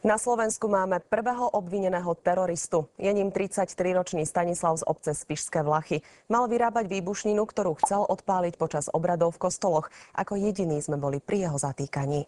Na Slovensku máme prvého obvineného teroristu. Je ním 33-ročný Stanislav z obce Spišské Vlachy. Mal vyrábať výbušninu, ktorú chcel odpáliť počas obradov v kostoloch. Ako jediní sme boli pri jeho zatýkaní.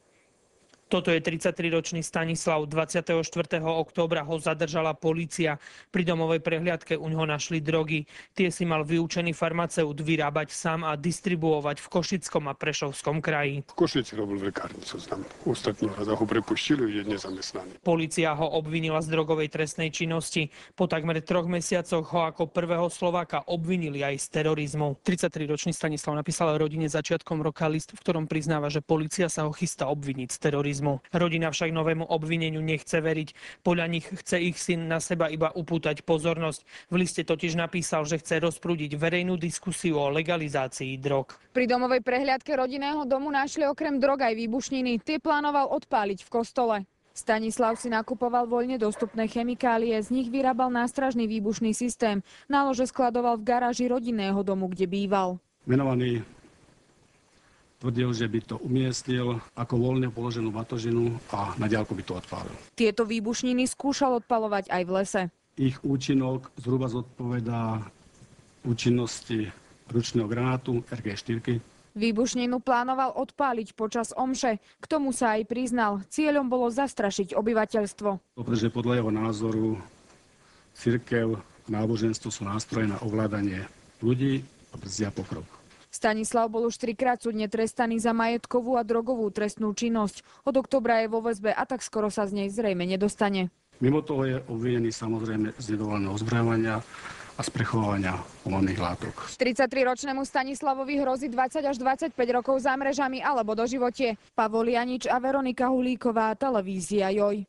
Toto je 33-ročný Stanislav. 24. októbra ho zadržala polícia. Pri domovej prehliadke uňho našli drogy. Tie si mal vyučený farmaceut vyrábať sám a distribuovať v Košickom a Prešovskom kraji. V Košici robil v lekárni, co znam. Ostatní raz ho prepuštili, je nezamestnaný. Polícia ho obvinila z drogovej trestnej činnosti. Po takmer 3 mesiacoch ho ako prvého Slováka obvinili aj z terorizmu. 33-ročný Stanislav napísal rodine začiatkom roka list, v ktorom priznáva, že polícia sa ho chystá obviniť z terorizmu. Rodina však novému obvineniu nechce veriť. Podľa nich chce ich syn na seba iba upútať pozornosť. V liste totiž napísal, že chce rozprúdiť verejnú diskusiu o legalizácii drog. Pri domovej prehliadke rodinného domu našli okrem drog aj výbušniny. Tie plánoval odpáliť v kostole. Stanislav si nakupoval voľne dostupné chemikálie, z nich vyrábal nástražný výbušný systém. Nálože skladoval v garáži rodinného domu, kde býval. Menovaný tvrdil, že by to umiestnil ako voľne položenú batožinu a na diaľku by to odpálil. Tieto výbušniny skúšal odpaľovať aj v lese. Ich účinok zhruba zodpovedá účinnosti ručného granátu RG4. Výbušninu plánoval odpáliť počas omše. K tomu sa aj priznal. Cieľom bolo zastrašiť obyvateľstvo. Pretože podľa jeho názoru cirkev, náboženstvo sú nástroje na ovládanie ľudí a brzdia pokrok. Stanislav bol už 3-krát súdne trestaný za majetkovú a drogovú trestnú činnosť. Od októbra je vo väzbe a tak skoro sa z nej zrejme nedostane. Mimo toho je obvinený samozrejme z nedovoleného ozbrojovania a sprechovania umelných látok. 33-ročnému Stanislavovi hrozí 20 až 25 rokov za mrežami alebo doživotie. Pavol Janič a Veronika Hulíková, televízia JOJ.